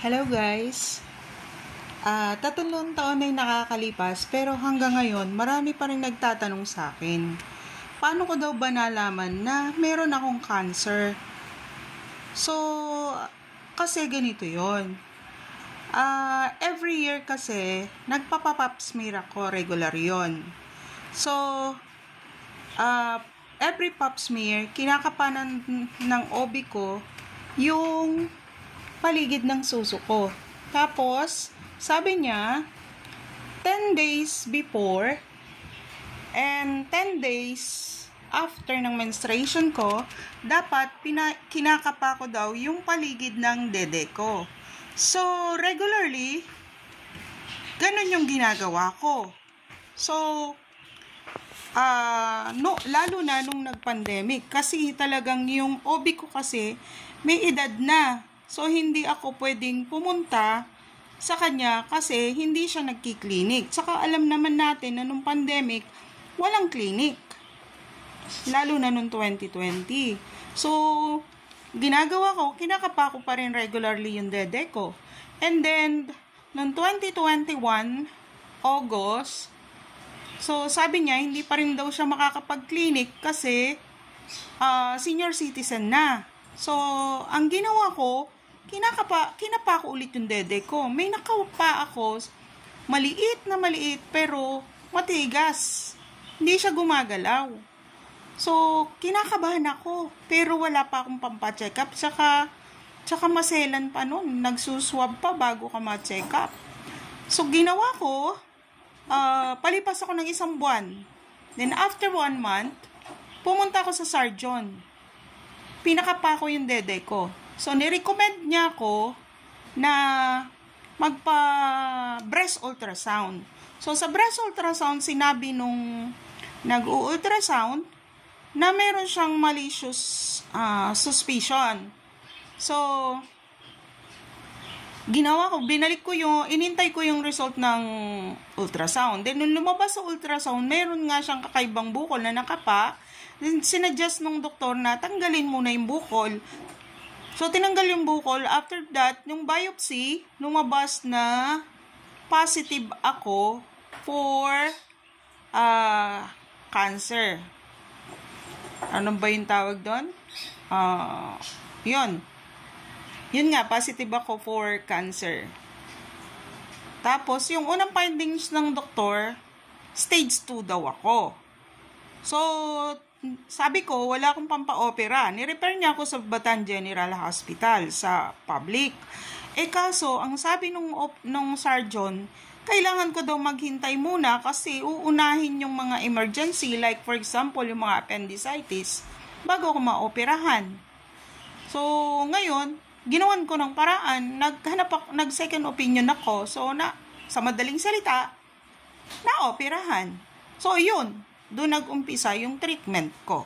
Hello guys! 3 taon na yung nakakalipas pero hanggang ngayon marami pa rin nagtatanong sa akin. Paano ko daw ba nalaman na meron akong cancer? So, kasi ganito yon. Every year kasi, nagpapa-pap smear ako, regular yon. So, every pap smear, kinakapanan ng OB ko yung paligid ng suso ko. Tapos, sabi niya, 10 days before and 10 days after ng menstruation ko, dapat kinakapa ko daw yung paligid ng dede ko. So, regularly, ganun yung ginagawa ko. So, lalo na nung nag-pandemic, kasi talagang yung OB ko kasi may edad na. So, hindi ako pwedeng pumunta sa kanya kasi hindi siya nagki-clinic. Saka alam naman natin na nung pandemic, walang clinic. Lalo na nung 2020. So, ginagawa ko, kinakapa ko pa rin regularly yung dede ko. And then, nung 2021, August, so sabi niya, hindi pa rin daw siya makakapag-clinic kasi senior citizen na. So, ang ginawa ko, kinapa ko ulit yung dede ko. May nakapa ako, maliit pero matigas. Hindi siya gumagalaw. So, kinakabahan ako, pero wala pa akong pampa-check up. Tsaka maselan pa nun, nagsuswab pa bago ka ma-check up. So, ginawa ko, palipas ako ng 1 buwan. Then, after 1 month, pumunta ako sa surgeon. Pinakapa ko yung dede ko. So, nirecommend niya ako na magpa-breast ultrasound. So, sa breast ultrasound, sinabi nung nag-u-ultrasound na meron siyang malicious suspicion. So, ginawa ko, inintay ko yung result ng ultrasound. Then, nung lumabas sa ultrasound, meron nga siyang kakaibang bukol na nakapa. Then, sinuggest nung doktor na tanggalin muna yung bukol. So, tinanggal yung bukol. After that, yung biopsy, lumabas na positive ako for cancer. Ano ba yung tawag doon? Yun nga, positive ako for cancer. Tapos, yung unang findings ng doktor, stage 2 daw ako. So, sabi ko, wala akong pampa-opera. Ni-refer niya ako sa Bataan General Hospital sa public. Kaso, ang sabi nung surgeon, kailangan ko daw maghintay muna kasi uunahin yung mga emergency, like for example, yung mga appendicitis, bago ako maoperahan. So, ngayon, ginawan ko ng paraan, nag-second opinion ako. So, sa madaling salita, naoperahan. So, yun. Doon nag-umpisa yung treatment ko.